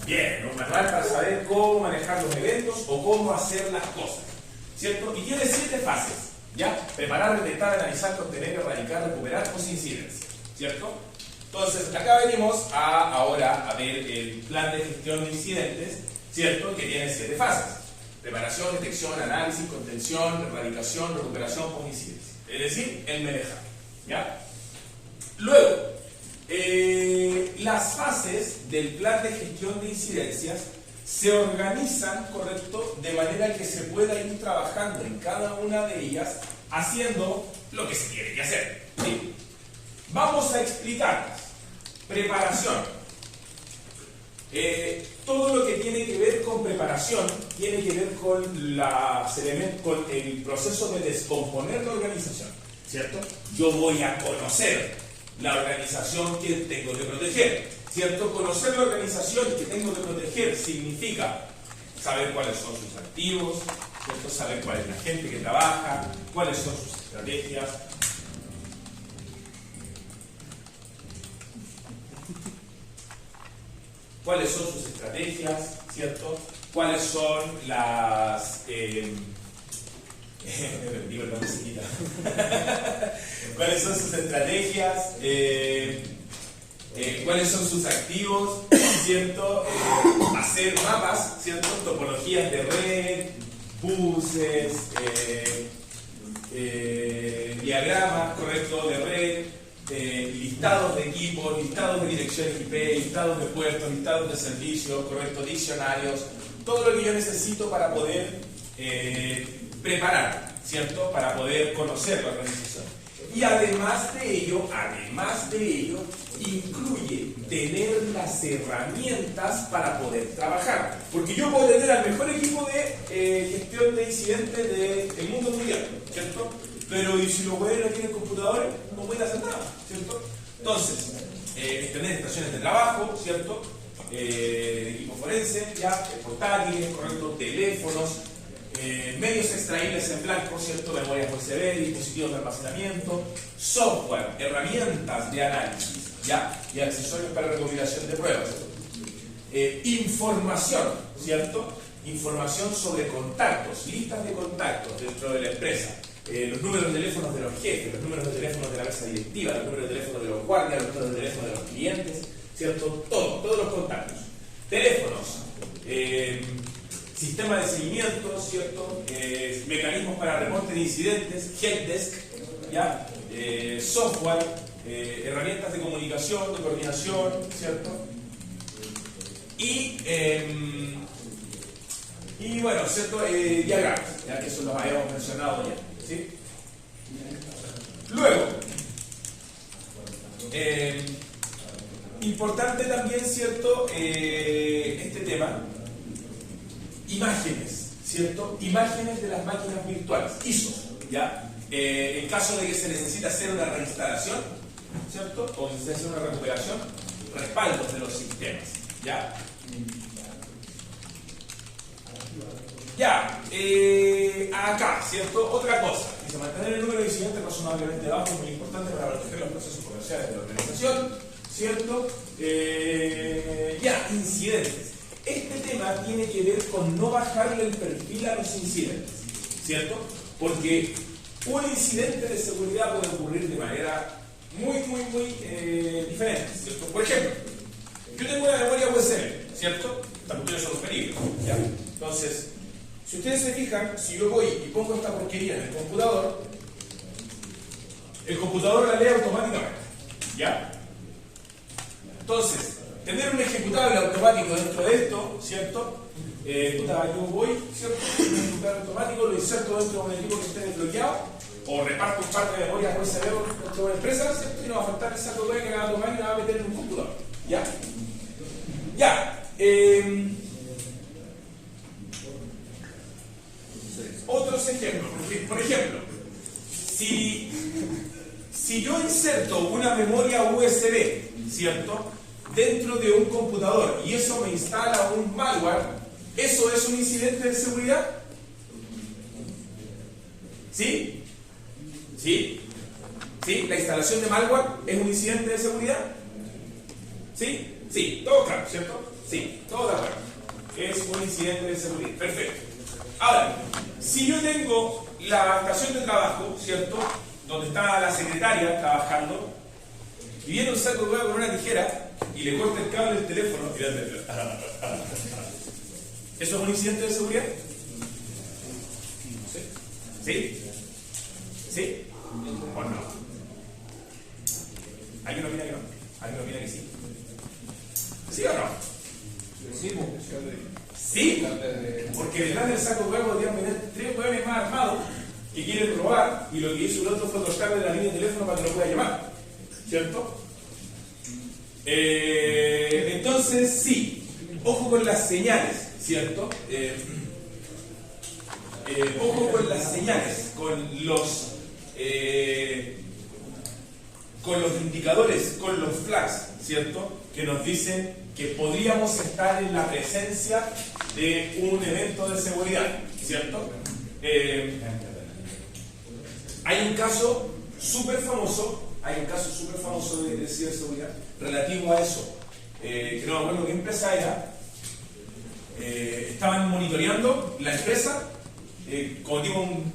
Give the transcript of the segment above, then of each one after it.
Bien, un manual para saber cómo manejar los eventos o cómo hacer las cosas, ¿cierto? Y tiene 7 fases, ¿ya? Preparar, detectar, analizar, contener, erradicar, recuperar o incidencia, ¿cierto? Entonces, acá venimos ahora a ver el plan de gestión de incidentes, ¿cierto? Que tiene 7 fases. Preparación, detección, análisis, contención, erradicación, recuperación o incidencia. Es decir, el manejar, ¿ya? Luego, las fases del plan de gestión de incidencias se organizan, correcto, de manera que se pueda ir trabajando en cada una de ellas haciendo lo que se tiene que hacer, ¿sí? Vamos a explicarlas. Preparación. Todo lo que tiene que ver con preparación tiene que ver con el proceso de descomponer la organización, ¿cierto? Yo voy a conocer la organización que tengo que proteger, ¿cierto? Conocer la organización que tengo que proteger significa saber cuáles son sus activos, ¿cierto? Saber cuál es la gente que trabaja, cuáles son sus estrategias. ¿Cuáles son sus estrategias, ¿cierto? ¿Cuáles son las... ¿Cuáles son sus estrategias? ¿Cuáles son sus activos? ¿Cierto? Hacer mapas, ¿cierto? Topologías de red, buses, diagramas, correcto, de red, listados de equipos, listados de direcciones IP, listados de puertos, listados de servicios, correcto, diccionarios, todo lo que yo necesito para poder preparar, ¿cierto? Para poder conocer la organización. Y además de ello, incluye tener las herramientas para poder trabajar. Porque yo puedo tener al mejor equipo de gestión de incidentes del mundo mundial, ¿cierto? Pero ¿y si los güeyes no tienen computadores? No pueden hacer nada, ¿cierto? Entonces, tener estaciones de trabajo, ¿cierto? Equipo forense, ya, portátiles, correcto, teléfonos, medios extraíbles en blanco, ¿cierto? Memorias USB, dispositivos de almacenamiento, software, herramientas de análisis, ¿ya? Y accesorios para recopilación de pruebas. Información, ¿cierto? Información sobre contactos, listas de contactos dentro de la empresa. Los números de teléfonos de los jefes, los números de teléfonos de la mesa directiva, los números de teléfonos de los guardias, los números de teléfonos de los clientes, ¿cierto? Todos los contactos. Teléfonos, sistema de seguimiento, ¿cierto? Mecanismos para reporte de incidentes, helpdesk, ¿ya? Software, herramientas de comunicación, de coordinación, ¿cierto? Y bueno, ¿cierto? Diagramas, ya que eso los habíamos mencionado ya, ¿sí? Luego, importante también, ¿cierto? Este tema, imágenes, ¿cierto? Imágenes de las máquinas virtuales, ISOs, ¿ya? En caso de que se necesite hacer una reinstalación, ¿cierto? O se necesita hacer una recuperación, respaldos de los sistemas, ¿ya? Ya, acá, ¿cierto? Otra cosa, dice mantener el número de incidentes razonablemente bajo es muy importante para proteger los procesos comerciales de la organización, ¿cierto? Ya, incidentes. Este tema tiene que ver con no bajarle el perfil a los incidentes, ¿cierto? Porque un incidente de seguridad puede ocurrir de manera muy diferente, ¿cierto? Por ejemplo, yo tengo una memoria USB, ¿cierto? Esta cuestión son los peligros, ¿ya? Entonces, si ustedes se fijan, si yo voy y pongo esta porquería en el computador la lee automáticamente, ¿ya? Entonces, tener un ejecutable automático dentro de esto, ¿cierto? Yo voy, ¿cierto? Un ejecutable automático, lo inserto dentro de un equipo que esté desbloqueado, o reparto un par de memorias USB dentro de una empresa, ¿cierto? Y no va a faltar el saco de que la automática y la va a meter en un computador, ¿ya? Ya. Otros ejemplos. Por ejemplo, si yo inserto una memoria USB, ¿cierto?, dentro de un computador y eso me instala un malware, ¿eso es un incidente de seguridad? ¿Sí? ¿Sí? ¿Sí? ¿La instalación de malware es un incidente de seguridad? ¿Sí? Sí, todo claro, ¿cierto? Sí, todo de acuerdo. Es un incidente de seguridad. Perfecto. Ahora, si yo tengo la estación de trabajo, ¿cierto? Donde está la secretaria trabajando, y viene un saco de huevo con una tijera y le corta el cable del teléfono. ¿Eso es un incidente de seguridad? ¿Sí? ¿Sí? ¿Sí? ¿O no? ¿Alguien opina que no? ¿Alguien opina que sí? ¿Sí o no? Sí, porque detrás del saco de huevo podrían venir 3 huevones más armados que quieren robar, y lo que hizo el otro fue cortarle la línea de teléfono para que lo pueda llamar, ¿cierto? Entonces sí, ojo con las señales, ¿cierto? Ojo con las señales, con los indicadores, con los flags, ¿cierto? Que nos dicen que podríamos estar en la presencia de un evento de seguridad, ¿cierto? Hay un caso súper famoso de ciberseguridad relativo a eso, que no me acuerdo qué empresa era. Estaban monitoreando la empresa como tipo un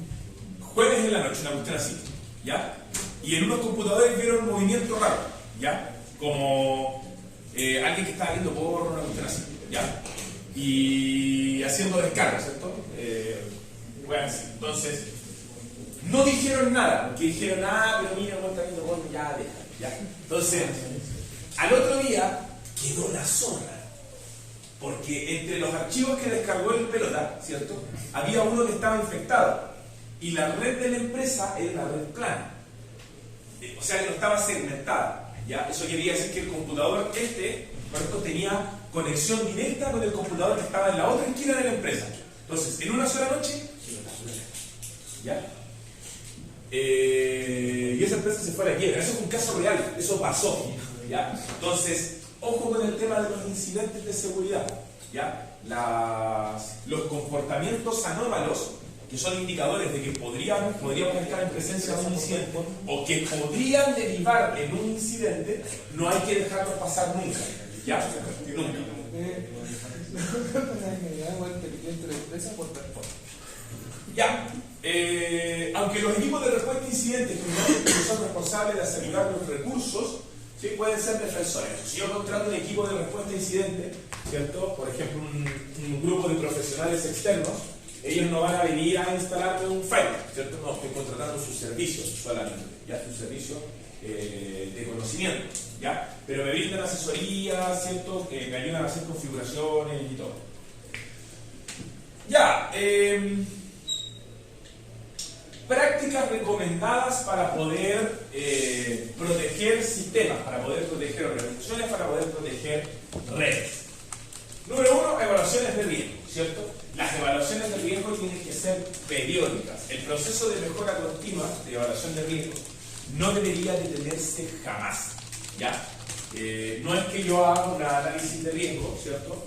jueves en la noche, una cuestión así, ¿ya? Y en unos computadores vieron un movimiento raro, ¿ya? Como alguien que estaba viendo porno, una cuestión así, ¿ya? Y haciendo descargas, ¿cierto? Bueno, así. Entonces, no dijeron nada, porque dijeron, pero mira, no está viendo porno, ya deja, ya. Entonces, al otro día quedó la zorra, porque entre los archivos que descargó el pelota, ¿cierto? Había uno que estaba infectado, y la red de la empresa era una red plana, o sea que no estaba segmentada, ¿ya? Eso quería decir que el computador ¿correcto? Tenía conexión directa con el computador que estaba en la otra esquina de la empresa. Entonces, en una sola noche, ¿ya? Y esa empresa se fue a la quiebra. Eso es un caso real, eso pasó, ¿ya? Entonces, ojo con el tema de los incidentes de seguridad, ¿ya? Los comportamientos anómalos, que son indicadores de que podríamos estar en presencia de un incidente o que podrían derivar en un incidente, no hay que dejarlos pasar nunca, ¿ya? Nunca. Ya, aunque los equipos de respuesta a incidentes que son responsables de asegurar los recursos, ¿sí? Pueden ser defensores. Si yo contrato un equipo de respuesta a incidentes, ¿cierto? Por ejemplo, un grupo de profesionales externos, ellos no van a venir a instalarme un firewall, ¿cierto? No, estoy contratando sus servicios solamente, ¿ya? Sus servicios de conocimiento, ¿ya? Pero me brindan asesoría, ¿cierto? Me ayudan a hacer configuraciones y todo. Ya, prácticas recomendadas para poder proteger sistemas, para poder proteger organizaciones, para poder proteger redes. Número 1, evaluaciones de riesgo, ¿cierto? Las evaluaciones de riesgo tienen que ser periódicas. El proceso de mejora continua de evaluación de riesgo no debería detenerse jamás, ¿ya? No es que yo haga un análisis de riesgo, ¿cierto?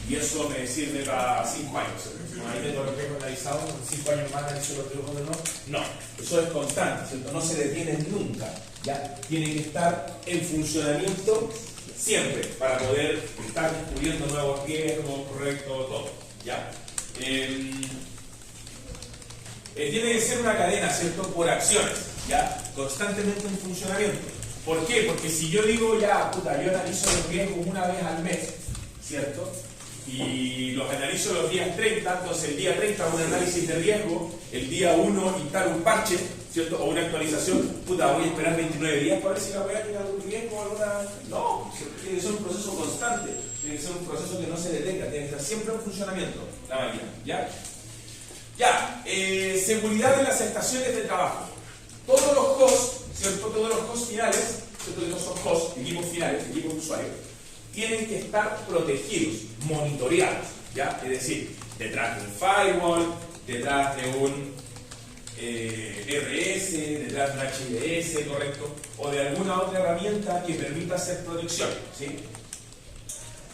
Y eso me sirve para 5 años, ¿cierto? Ahí tengo los riesgos analizados, en 5 años más analizo los riesgos de no. No, eso es constante, ¿cierto? No se detiene nunca, ¿ya? Tiene que estar en funcionamiento siempre para poder estar descubriendo nuevos riesgos, correcto, todo, ¿ya? Tiene que ser una cadena, ¿cierto? Por acciones, ¿ya? Constantemente en funcionamiento. ¿Por qué? Porque si yo digo ya, puta, yo analizo los riesgos una vez al mes, ¿cierto? Y los analizo los días 30, entonces el día 30 un análisis de riesgo, el día 1 instalo un parche, ¿cierto? O una actualización, puta, voy a esperar 29 días para ver si la voy a tener algún riesgo o alguna... No, tiene que ser un proceso constante, tiene que ser un proceso que no se detenga, tiene que estar siempre en funcionamiento la máquina, ¿ya? Ya, seguridad de las estaciones de trabajo. Todos los hosts, ¿cierto? Todos los hosts finales, ¿cierto? Que no son hosts, equipos finales, equipos de usuarios, tienen que estar protegidos, monitoreados, ¿ya? Es decir, detrás de un firewall, detrás de un RS, detrás de un HDS, ¿correcto? O de alguna otra herramienta que permita hacer protección, ¿sí?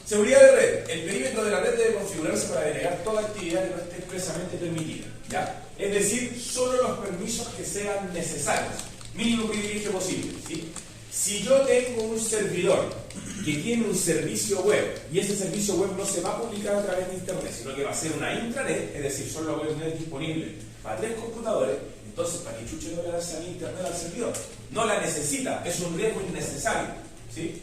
Seguridad de red. El perímetro de la red debe configurarse para denegar toda actividad que no esté expresamente permitida, ¿ya? Es decir, solo los permisos que sean necesarios, mínimo privilegio posible, ¿sí? Si yo tengo un servidor que tiene un servicio web y ese servicio web no se va a publicar a través de internet, sino que va a ser una intranet, es decir, solo la web disponible para 3 computadores, entonces ¿para qué chuche no le da salir internet al servidor? No la necesita, es un riesgo innecesario. ¿Sí?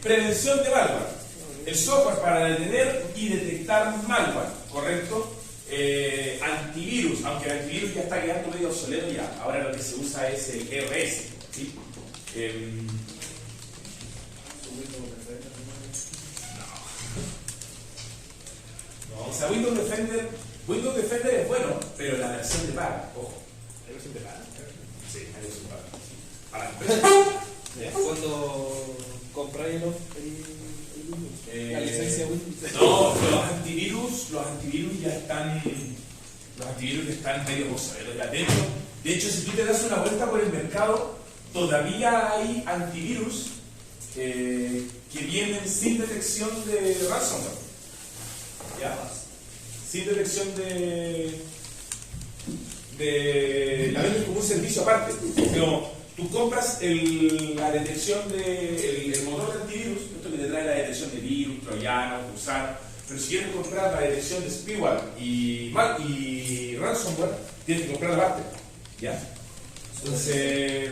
Prevención de malware. El software para detener y detectar malware, ¿correcto? Antivirus, aunque el antivirus ya está quedando medio obsoleto ya. Ahora lo que se usa es el RS. ¿Sí? No, o sea, Windows Defender es bueno, pero la versión de paga, ojo. ¿La versión de paga? Sí, la versión de paga. Para la empresa. Cuando compráis la licencia Windows. No, los antivirus ya están. Los antivirus ya están medio obsoletos. De hecho, si tú te das una vuelta por el mercado, todavía hay antivirus que vienen sin detección de ransomware. ¿Ya? Sin detección la venden como un servicio aparte. Pero tú compras la detección el motor de antivirus, esto que te trae la detección de virus, troyanos, gusanos. Pero si quieres comprar la detección de spyware y ransomware, tienes que comprar aparte. ¿Ya? Entonces,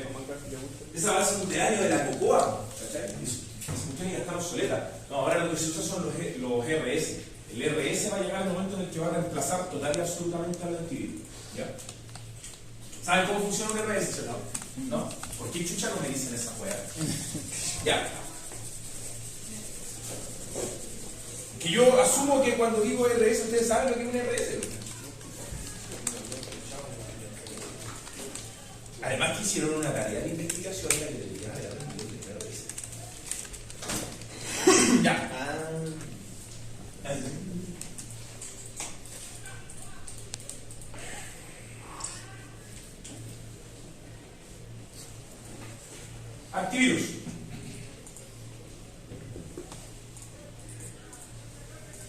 esa va a ser un cumpleaños de la cocoa. ¿Cachai? Esa cuestión ya está obsoleta. No, ahora lo que se usa son los RS. El RS va a llegar al momento en el que va a reemplazar total y absolutamente al antivirus. ¿Ya? ¿Saben cómo funciona un RS? ¿No? ¿Por qué chucha no me dicen esa hueá? Ya. Que yo asumo que cuando digo RS, ustedes saben lo que es un RS. Además que hicieron una tarea de investigación en la que deberían haber aprendido el RS. Ya. Antivirus.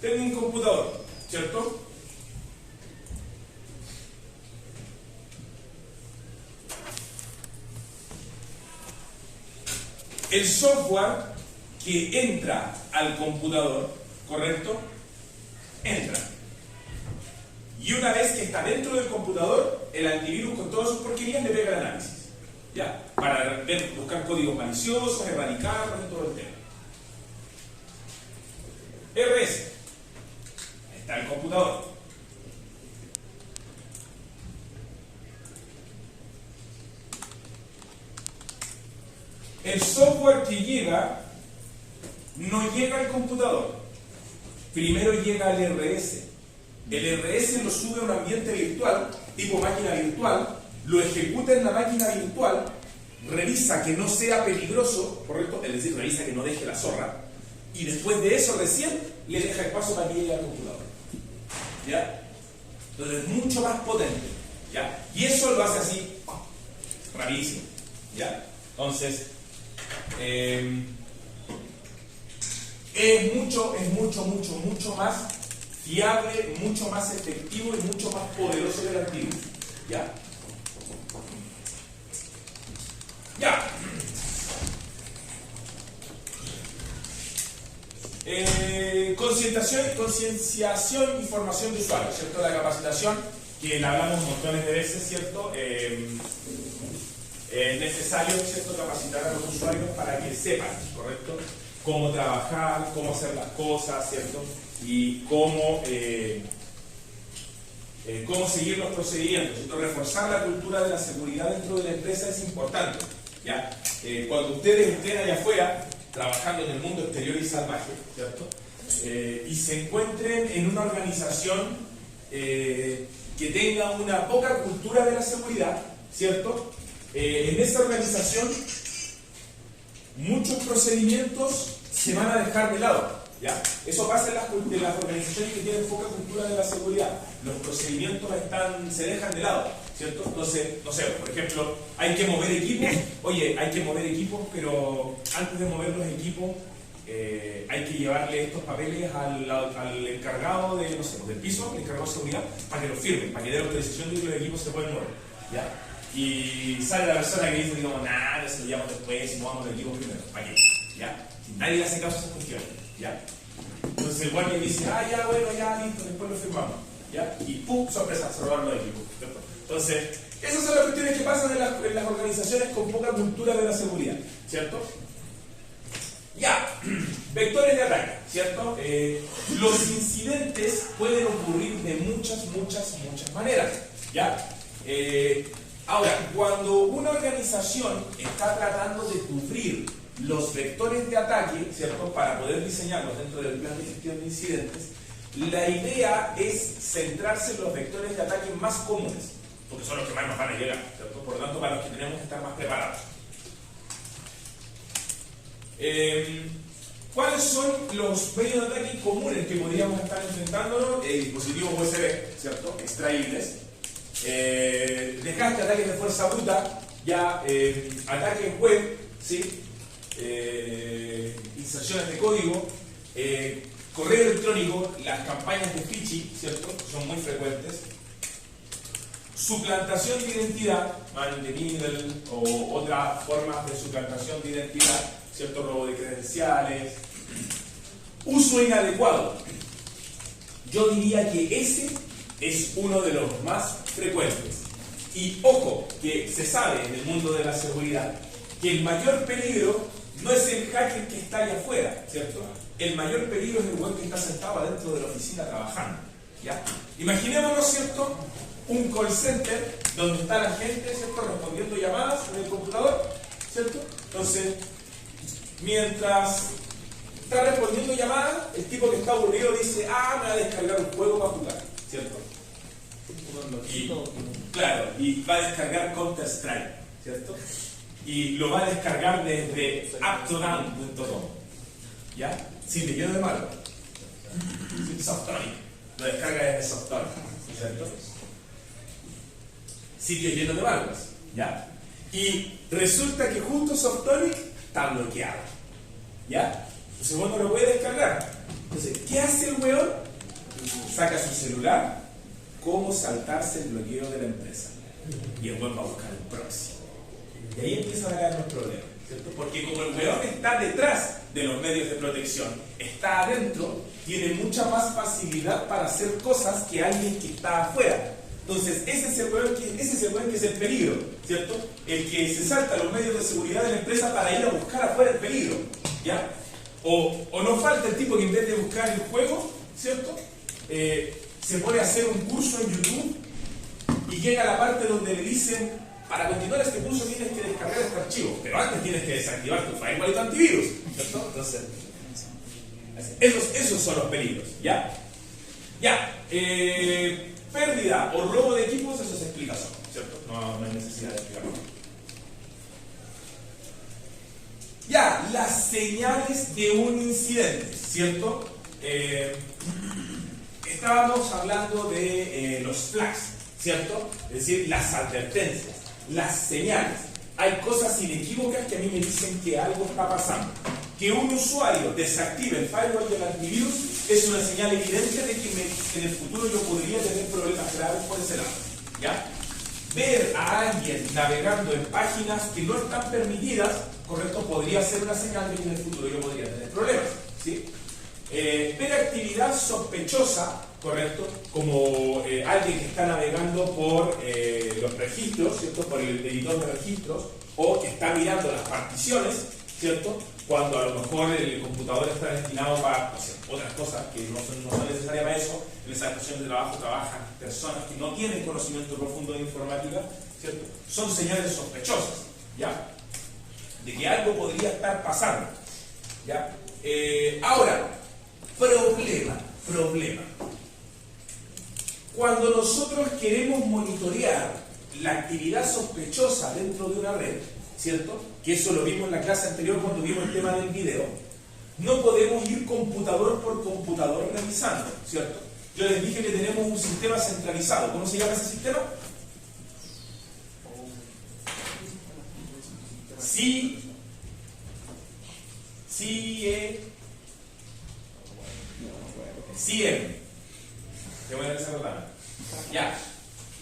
Tengo un computador, ¿cierto? El software que entra al computador, ¿correcto? Entra. Y una vez que está dentro del computador, el antivirus con todas sus porquerías le pega el análisis. ¿Ya? Para buscar códigos maliciosos, erradicarlos y todo el tema. RS. Está el computador. El software que llega no llega al computador. Primero llega al RS. El RS lo sube a un ambiente virtual, tipo máquina virtual, lo ejecuta en la máquina virtual, revisa que no sea peligroso, ¿correcto? Es decir, revisa que no deje la zorra, y después de eso recién le deja el paso para que llegue al computador. ¿Ya? Entonces es mucho más potente. ¿Ya? Y eso lo hace así, rapidísimo. ¿Ya? Entonces, es mucho más fiable, mucho más efectivo y mucho más poderoso que el antivirus. ¿Ya? Ya. Concienciación y formación de usuarios, ¿cierto? La capacitación, que la hablamos montones de veces, ¿cierto? Es necesario, ¿cierto?, capacitar a los usuarios para que sepan, ¿correcto?, cómo trabajar, cómo hacer las cosas, ¿cierto?, y cómo seguir los procedimientos, ¿cierto? Reforzar la cultura de la seguridad dentro de la empresa es importante, ¿ya? Cuando ustedes estén allá afuera, trabajando en el mundo exterior y salvaje, ¿cierto?, y se encuentren en una organización que tenga una poca cultura de la seguridad, ¿cierto?, en esa organización muchos procedimientos se van a dejar de lado. ¿Ya? Eso pasa en las organizaciones que tienen poca cultura de la seguridad. Los procedimientos se dejan de lado, ¿cierto? Entonces, no sé, por ejemplo, hay que mover equipos. Oye, hay que mover equipos, pero antes de mover los equipos hay que llevarle estos papeles al encargado del piso, el encargado de seguridad, para que lo firme, para que dé la autorización de que los equipos se pueden mover. ¿Ya? Y sale la persona que dice, digamos, nada, eso lo llevamos después y movamos el equipo primero. ¿Para qué? ¿Ya? Si nadie le hace caso a esas cuestiones. ¿Ya? Entonces el guardia dice, ya, bueno, ya, listo, después lo firmamos. ¿Ya? Y ¡pum! Sorpresa, se robaron los equipos. ¿Cierto? Entonces, esas son las cuestiones que pasan en las organizaciones con poca cultura de la seguridad. ¿Cierto? Ya, vectores de ataque, ¿cierto? Los incidentes pueden ocurrir de muchas maneras, ¿ya? Ahora, cuando una organización está tratando de cubrir los vectores de ataque, ¿cierto? Para poder diseñarlos dentro del plan de gestión de incidentes, la idea es centrarse en los vectores de ataque más comunes, porque son los que más nos van a llegar, ¿cierto? Por lo tanto, para los que tenemos que estar más preparados. ¿Cuáles son los medios de ataque comunes que podríamos estar enfrentándonos? Dispositivos USB, ¿cierto? Extraíbles. Desgaste, ataques de fuerza bruta, ya ataques web, ¿sí? Inserciones de código, correo electrónico, las campañas de phishing, ¿cierto? Son muy frecuentes. Suplantación de identidad, man in the middle, o otras formas de suplantación de identidad, ¿cierto? Robo de credenciales. Uso inadecuado. Yo diría que ese es uno de los más frecuentes. Y ojo, que se sabe en el mundo de la seguridad que el mayor peligro no es el hacker que está allá afuera, ¿cierto? El mayor peligro es el web que está sentado adentro de la oficina trabajando, ¿ya? Imaginémonos, ¿cierto? Un call center donde está la gente, ¿cierto? Respondiendo llamadas en el computador, ¿cierto? Entonces, mientras está respondiendo llamadas, el tipo que está aburrido dice, me va a descargar un juego para jugar, ¿cierto? Y, claro, y va a descargar Counter-Strike, ¿cierto? Y lo va a descargar desde uptodown.com, ¿ya? Sin relleno de malware, sin Softonic, lo descarga desde Softonic, ¿cierto? Sitio lleno de malware, ¿ya? Y resulta que justo Softonic está bloqueado, ¿ya? Entonces vos no lo puedes descargar. Entonces, ¿qué hace el weón? Saca su celular, cómo saltarse el bloqueo de la empresa. Y el weón va a buscar el proxy. Y ahí empiezan a caer los problemas, ¿cierto? Porque como el weón está detrás de los medios de protección, está adentro, tiene mucha más facilidad para hacer cosas que alguien que está afuera. Entonces, ese es el weón que es el peligro, ¿cierto? El que se salta los medios de seguridad de la empresa para ir a buscar afuera el peligro, ¿ya? O no falta el tipo que en vez de buscar el juego, ¿cierto? Se pone a hacer un curso en YouTube y llega a la parte donde le dicen, para continuar este curso tienes que descargar este archivo, pero antes tienes que desactivar tu firewall y tu antivirus, ¿cierto? Entonces, esos son los peligros, ¿ya? Ya, pérdida o robo de equipos, eso se explica solo, ¿cierto? No hay necesidad de explicarlo. Ya, las señales de un incidente, ¿cierto? Estábamos hablando de los flags, ¿cierto? Es decir, las advertencias, las señales. Hay cosas inequívocas que a mí me dicen que algo está pasando. Que un usuario desactive el firewall y el antivirus es una señal evidente de que en el futuro yo podría tener problemas graves por ese lado, ¿ya? Ver a alguien navegando en páginas que no están permitidas, correcto, podría ser una señal de que en el futuro yo podría tener problemas, ¿sí? Ver actividad sospechosa, correcto, como alguien que está navegando por los registros, ¿cierto? Por el editor de registros, o que está mirando las particiones, ¿cierto? Cuando a lo mejor el computador está destinado para, o sea, otras cosas que no son necesarias para eso. En esa estación de trabajo trabajan personas que no tienen conocimiento profundo de informática, ¿cierto? Son señales sospechosas, ¿ya? De que algo podría estar pasando, ¿ya? Ahora, problema. Cuando nosotros queremos monitorear la actividad sospechosa dentro de una red, ¿cierto? Que eso lo vimos en la clase anterior cuando vimos el tema del video. No podemos ir computador por computador revisando, ¿cierto? Yo les dije que tenemos un sistema centralizado. ¿Cómo se llama ese sistema? CIEM. Qué buena esa palabra. Ya.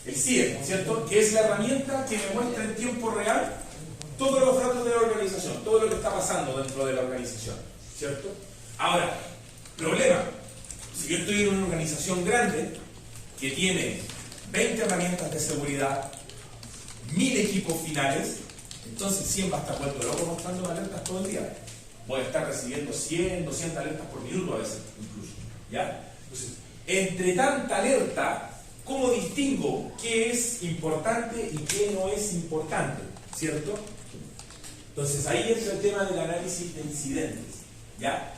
el CIE, ¿cierto? Que es la herramienta que me muestra en tiempo real todos los datos de la organización, todo lo que está pasando dentro de la organización, ¿cierto? Ahora, problema, si yo estoy en una organización grande que tiene 20 herramientas de seguridad, 1000 equipos finales, entonces 100 va a estar vuelto loco mostrando alertas todo el día. Voy a estar recibiendo 100, 200 alertas por minuto a veces, incluso, ¿ya? Entonces, entre tanta alerta, ¿cómo distingo qué es importante y qué no es importante? ¿Cierto? Entonces ahí es el tema del análisis de incidentes, ¿ya?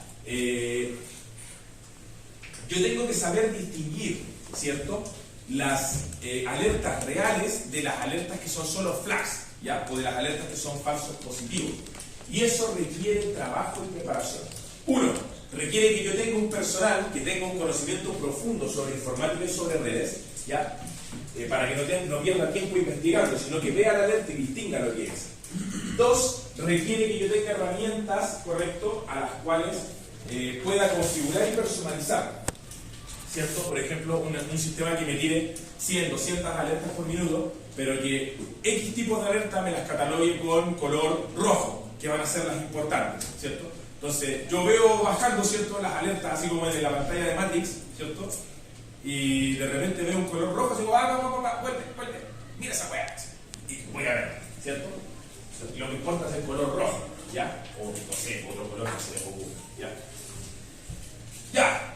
Yo tengo que saber distinguir, ¿cierto? Las alertas reales de las alertas que son solo flags, ¿ya? O de las alertas que son falsos positivos. Y eso requiere trabajo y preparación. Uno, requiere que yo tenga un personal que tenga un conocimiento profundo sobre informática y sobre redes, ¿ya? Para que no pierda tiempo investigando, sino que vea la alerta y distinga lo que es. Dos, requiere que yo tenga herramientas, correcto, a las cuales pueda configurar y personalizar, ¿cierto? Por ejemplo, un sistema que me tire 100, 200 alertas por minuto, pero que X tipos de alertas me las catalogue con color rojo, que van a ser las importantes, ¿cierto? Entonces, yo veo bajando, ¿cierto?, las alertas, así como en la pantalla de Matrix, ¿cierto? Y de repente veo un color rojo, y digo, vuelve, mira esa weá, y voy a ver, ¿cierto? Lo que importa es el color rojo, ¿ya? O no sé, otro color que se le ocurre, ¿ya? Ya.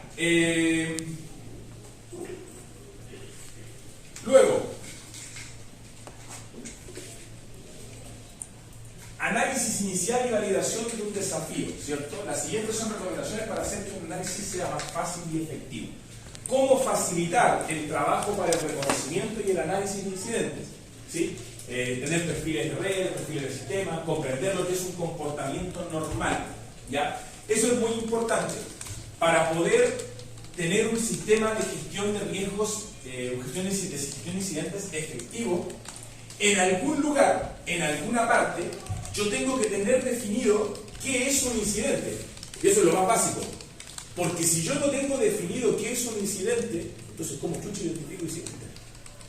Luego, análisis inicial y validación de un desafío, ¿cierto? Las siguientes son recomendaciones para hacer que un análisis sea más fácil y efectivo. ¿Cómo facilitar el trabajo para el reconocimiento y el análisis de incidentes? ¿Sí? Tener perfiles de red, perfiles de sistema, comprender lo que es un comportamiento normal, ¿ya? Eso es muy importante para poder tener un sistema de gestión de riesgos, gestión de incidentes efectivo. En algún lugar, en alguna parte, yo tengo que tener definido qué es un incidente. Y eso es lo más básico. Porque si yo no tengo definido qué es un incidente, entonces ¿cómo chucho identifico incidente?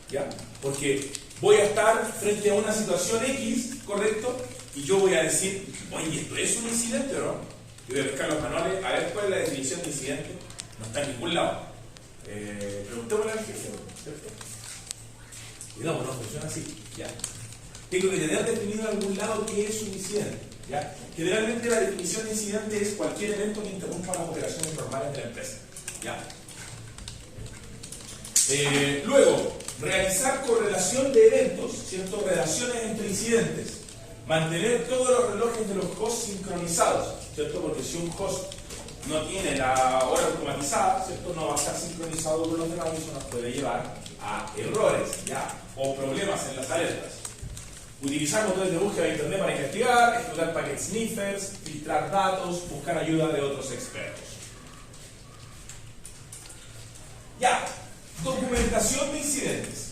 ¿Ya? Porque voy a estar frente a una situación X, ¿correcto? Y yo voy a decir, oye, ¿esto es un incidente o no? Yo voy a buscar los manuales, a ver cuál es la definición de incidente. No está en ningún lado. Preguntémosle al jefe, ¿cierto? Cuidado, no funciona así, ¿ya? Tengo que tener definido en algún lado qué es un incidente, ¿ya? Generalmente la definición de incidente es cualquier evento que interrumpa las operaciones normales de la empresa, ¿ya? Luego, realizar correlación de eventos, ¿cierto? Relaciones entre incidentes. Mantener todos los relojes de los hosts sincronizados, ¿cierto? Porque si un host no tiene la hora automatizada, ¿cierto? No va a estar sincronizado con los demás y eso nos puede llevar a errores, ¿ya? O problemas en las alertas. Utilizar motores de búsqueda de internet para investigar, explotar packet sniffers, filtrar datos, buscar ayuda de otros expertos. Ya, documentación de incidentes.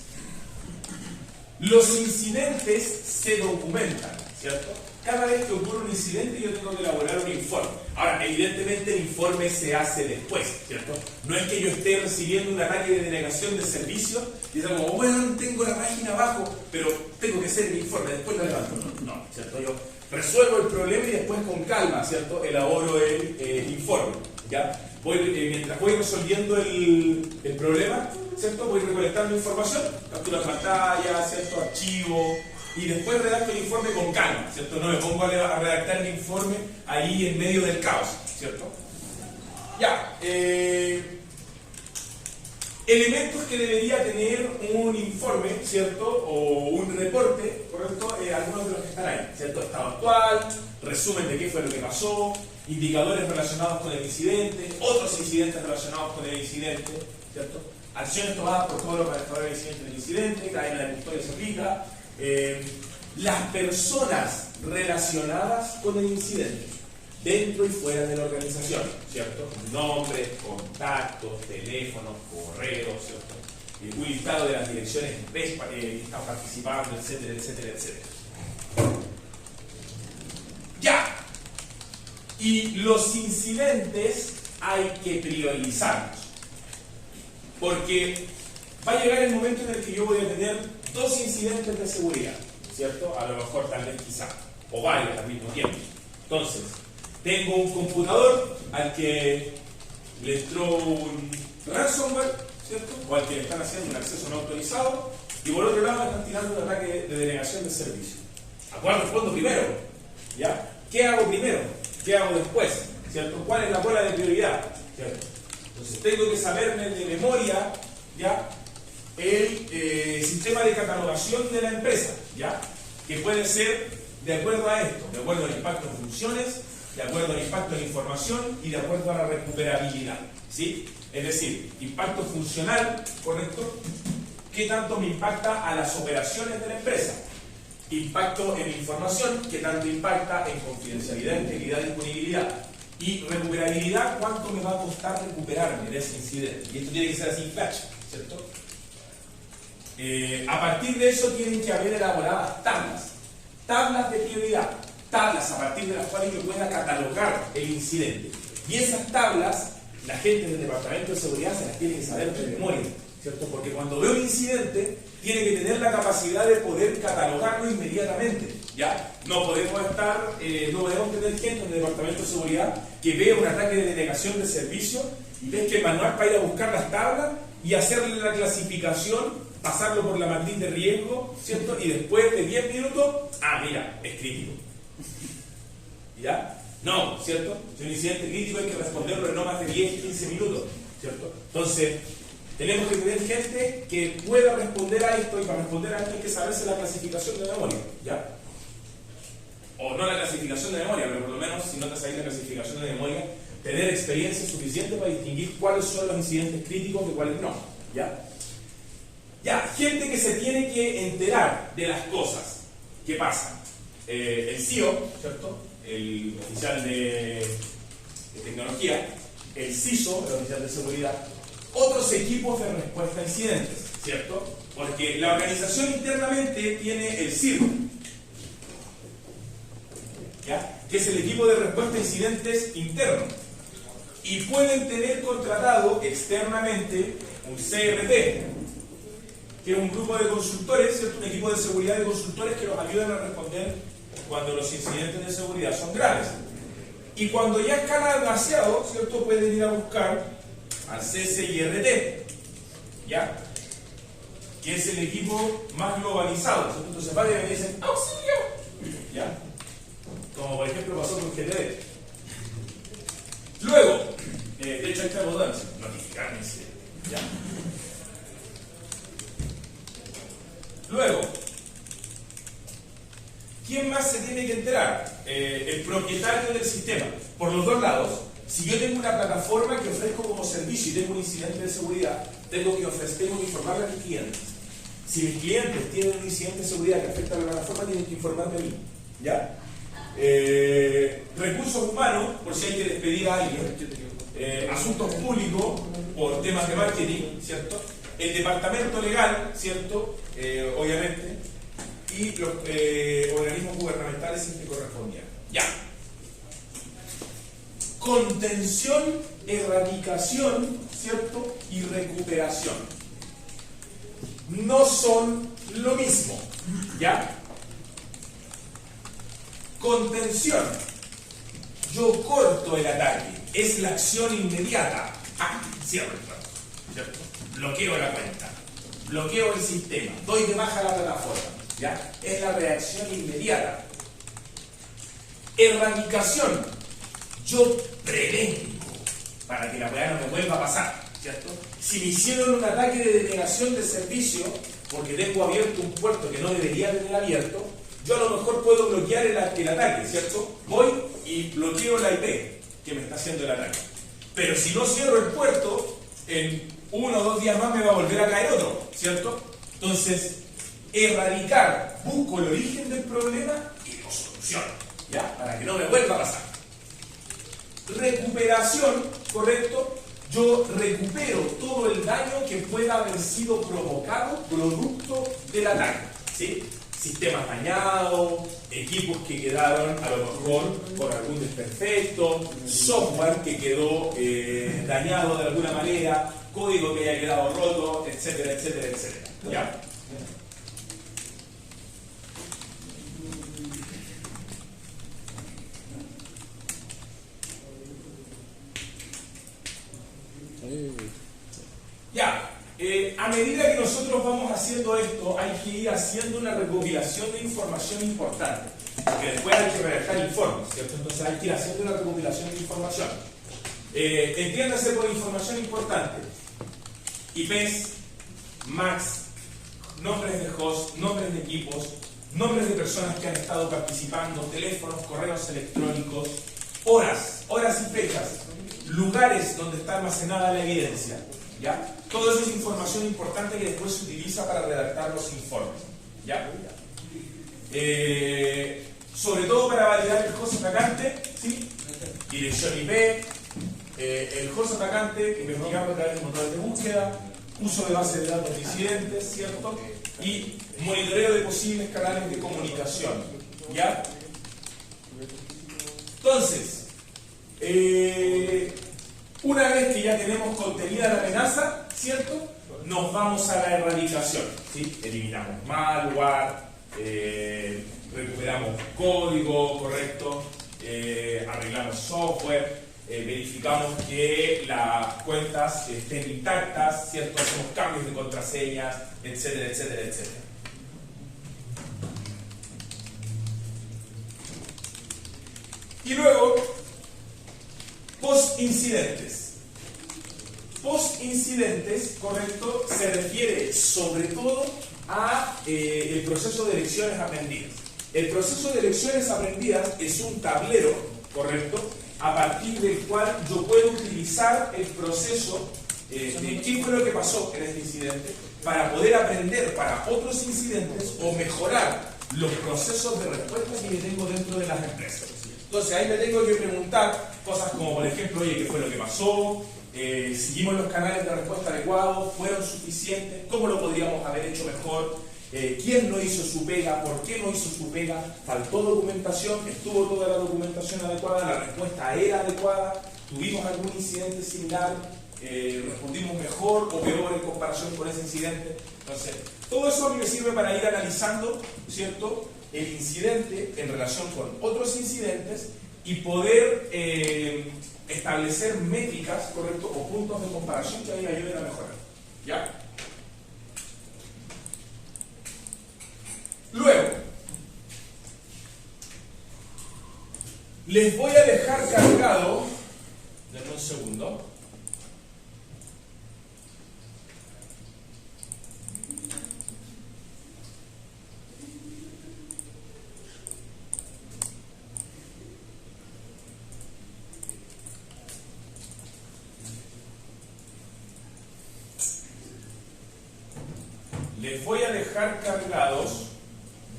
Los incidentes se documentan, ¿cierto? Cada vez que ocurre un incidente yo tengo que elaborar un informe. Ahora, evidentemente el informe se hace después, ¿cierto? No es que yo esté recibiendo un ataque de denegación de servicio y es como, bueno, tengo la página abajo, pero tengo que hacer el informe, después lo levanto. No, ¿cierto? Yo resuelvo el problema y después con calma, ¿cierto? Elaboro el informe, ¿ya? Mientras voy resolviendo el problema, ¿cierto? Voy recolectando información, captura de pantalla, ¿cierto? Archivo, y después redacto el informe con calma, ¿cierto? No me pongo a redactar el informe ahí en medio del caos, ¿cierto? Ya, elementos que debería tener un informe, ¿cierto? O un reporte, ¿correcto? Algunos de los que están ahí, ¿cierto? Estado actual, resumen de qué fue lo que pasó, indicadores relacionados con el incidente, otros incidentes relacionados con el incidente, ¿cierto? Acciones tomadas por todos los manejadores de incidentes del incidente, cadena de custodia se aplica, las personas relacionadas con el incidente, dentro y fuera de la organización, ¿cierto? Nombres, contactos, teléfonos, correos, ¿cierto? Un listado de las direcciones que están participando, etcétera, etcétera, etcétera. Ya. Y los incidentes hay que priorizarlos. Porque va a llegar el momento en el que yo voy a tener 2 incidentes de seguridad, ¿cierto? A lo mejor, tal vez, quizá, o varios al mismo tiempo. Entonces, tengo un computador al que le entró un ransomware, ¿cierto? O al que le están haciendo un acceso no autorizado, y por otro lado me están tirando un ataque de denegación de servicio. ¿A cuál respondo primero? ¿Ya? ¿Qué hago primero? ¿Qué hago después? ¿Cierto? ¿Cuál es la bola de prioridad? ¿Cierto? Entonces tengo que saberme de memoria, ¿ya?, el sistema de catalogación de la empresa, ¿ya?, que puede ser de acuerdo a esto, de acuerdo al impacto en funciones, de acuerdo al impacto en información y de acuerdo a la recuperabilidad, ¿sí? Es decir, impacto funcional, ¿correcto? ¿Qué tanto me impacta a las operaciones de la empresa? Impacto en información, ¿qué tanto impacta en confidencialidad, integridad y disponibilidad? Y recuperabilidad, ¿cuánto me va a costar recuperarme de ese incidente? Y esto tiene que ser así flash, ¿cierto? A partir de eso tienen que haber elaboradas tablas de prioridad, tablas a partir de las cuales yo pueda catalogar el incidente. Y esas tablas, la gente del departamento de seguridad se las tiene que saber de memoria, ¿cierto? Porque cuando veo un incidente, tiene que tener la capacidad de poder catalogarlo inmediatamente, ¿ya? No podemos tener gente en el departamento de seguridad que vea un ataque de denegación de servicio y ves que el manual para ir a buscar las tablas y hacerle la clasificación, pasarlo por la matriz de riesgo, ¿cierto? Y después de 10 minutos, mira, es crítico. ¿Ya? No, ¿cierto? Si un incidente crítico hay que responderlo en no más de 10, 15 minutos, ¿cierto? Entonces, tenemos que tener gente que pueda responder a esto, y para responder a esto hay que saberse la clasificación de memoria, ¿ya? O no la clasificación de memoria, pero por lo menos, si no te sabes la clasificación de memoria, tener experiencia suficiente para distinguir cuáles son los incidentes críticos de cuáles no, ¿ya? Ya, gente que se tiene que enterar de las cosas que pasan. El CIO, ¿cierto? El oficial de tecnología, el CISO, el oficial de seguridad, otros equipos de respuesta a incidentes, ¿cierto? Porque la organización internamente tiene el CIRM, ¿ya?, que es el equipo de respuesta a incidentes interno, y pueden tener contratado externamente un CRT, que es un grupo de consultores, ¿cierto?, un equipo de seguridad de consultores que los ayudan a responder cuando los incidentes de seguridad son graves. Y cuando ya escala demasiado, ¿cierto?, pueden ir a buscar al CSIRT, ¿ya?, que es el equipo más globalizado, ¿cierto? Entonces varios me dicen ¡auxilio!, ¿ya?, como por ejemplo pasó con GTD. Luego, de hecho ahí está el botón, notificar incidente, ¿ya? Luego, ¿quién más se tiene que enterar? El propietario del sistema. Por los dos lados, si yo tengo una plataforma que ofrezco como servicio y tengo un incidente de seguridad, tengo que informarle a mis clientes. Si mis clientes tienen un incidente de seguridad que afecta a la plataforma, tienen que informarme a mí, ¿ya? Recursos humanos, por si hay que despedir a alguien. Asuntos públicos, por temas de marketing, ¿cierto? El departamento legal, ¿cierto? Obviamente, y los organismos gubernamentales en que correspondían. Ya. Contención, erradicación, ¿cierto?, y recuperación. No son lo mismo, ¿ya? Contención. Yo corto el ataque. Es la acción inmediata. Cierro el puerto, ¿cierto? Bloqueo la cuenta. Bloqueo el sistema. Doy de baja la plataforma, ¿ya? Es la reacción inmediata. Erradicación. Yo prevengo para que la weá no me vuelva a pasar, ¿cierto? Si me hicieron un ataque de denegación de servicio porque tengo abierto un puerto que no debería tener abierto, yo a lo mejor puedo bloquear el ataque, ¿cierto? Voy y bloqueo la IP que me está haciendo el ataque. Pero si no cierro el puerto, en 1 o 2 días más me va a volver a caer otro, ¿cierto? Entonces, erradicar, busco el origen del problema y lo soluciono, ¿ya? Para que no me vuelva a pasar. Recuperación, ¿correcto? Yo recupero todo el daño que pueda haber sido provocado producto del ataque, ¿sí? sistemas dañados, equipos que quedaron a lo mejor con algún desperfecto, software que quedó dañado de alguna manera, código que haya quedado roto, etcétera, etcétera, etcétera. ¿Ya? Ya, a medida que nosotros vamos haciendo esto, hay que ir haciendo una recopilación de información importante, porque después hay que redactar informes, ¿cierto? Entonces hay que ir haciendo una recopilación de información. Entiéndase por información importante: IPs, MACs, nombres de host, nombres de equipos, nombres de personas que han estado participando, teléfonos, correos electrónicos, horas y fechas, lugares donde está almacenada la evidencia, ¿ya? Todo eso es información importante que después se utiliza para redactar los informes, ¿ya? Sobre todo para validar el host atacante, ¿sí? Dirección IP, el host atacante, investigando a través de motores de búsqueda, uso de bases de datos de incidentes, ¿cierto? Y monitoreo de posibles canales de comunicación, ¿ya? Entonces, una vez que ya tenemos contenida la amenaza, ¿cierto? Nos vamos a la erradicación, ¿sí? Eliminamos malware, recuperamos código correcto, arreglamos software, verificamos que las cuentas estén intactas, ¿cierto? Hacemos cambios de contraseñas, etcétera, etcétera, etcétera. Y luego, post-incidentes. Post-incidentes, correcto, se refiere sobre todo a el proceso de lecciones aprendidas. El proceso de lecciones aprendidas es un tablero, correcto, a partir del cual yo puedo utilizar el proceso de qué fue lo que pasó en este incidente para poder aprender para otros incidentes o mejorar los procesos de respuesta que yo tengo dentro de las empresas. Entonces ahí me tengo que preguntar cosas como, por ejemplo, oye, ¿qué fue lo que pasó? ¿Seguimos los canales de respuesta adecuados? ¿Fueron suficientes? ¿Cómo lo podríamos haber hecho mejor? ¿Quién no hizo su pega? ¿Por qué no hizo su pega? ¿Faltó documentación? ¿Estuvo toda la documentación adecuada? ¿La respuesta era adecuada? ¿Tuvimos algún incidente similar? ¿Respondimos mejor o peor en comparación con ese incidente? Entonces, todo eso a mí me sirve para ir analizando, ¿cierto?, el incidente en relación con otros incidentes y poder establecer métricas, ¿correcto?, o puntos de comparación que a mí me ayuden a mejorar. ¿Ya? Luego, les voy a dejar cargado, denme un segundo. Les voy a dejar cargados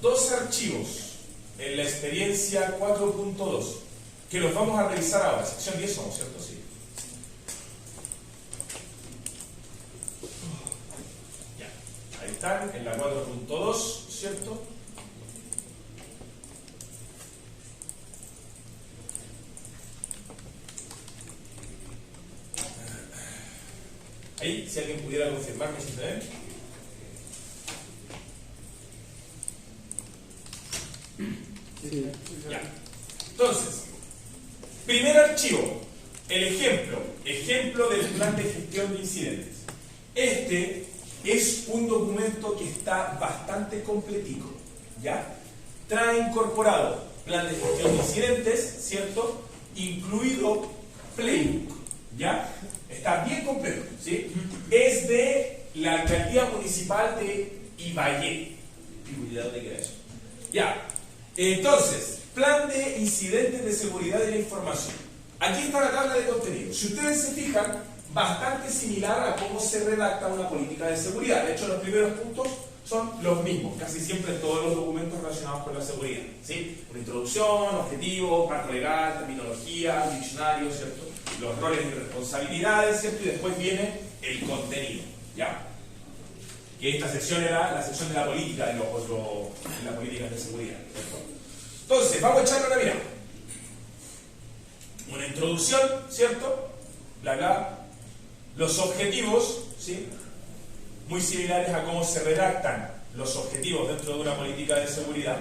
dos archivos en la experiencia 4.2 que los vamos a revisar ahora. Sección 10 somos, ¿cierto? Sí. Ya. Ahí están, en la 4.2, ¿cierto? Ahí, si alguien pudiera confirmarme si se ven. Sí. Ya. Entonces, primer archivo, el ejemplo del plan de gestión de incidentes. Este es un documento que está bastante completito, ¿ya? Trae incorporado plan de gestión de incidentes, ¿cierto? Incluido playbook, ¿ya? Está bien completo, ¿sí? Es de la alcaldía municipal de Ibagué. Cuidado de que eso. Ya. Entonces, plan de incidentes de seguridad de la información. Aquí está la tabla de contenido. Si ustedes se fijan, bastante similar a cómo se redacta una política de seguridad. De hecho, los primeros puntos son los mismos, casi siempre en todos los documentos relacionados con la seguridad, ¿sí? Una introducción, objetivo, marco legal, terminología, diccionario, ¿cierto? Los roles y responsabilidades, ¿cierto? Y después viene el contenido, ¿ya? que esta sección era la sección de la política de las políticas de seguridad, ¿cierto? Entonces, vamos a echarle una mirada. Una introducción, ¿cierto? Bla, bla. Los objetivos, ¿sí? Muy similares a cómo se redactan los objetivos dentro de una política de seguridad.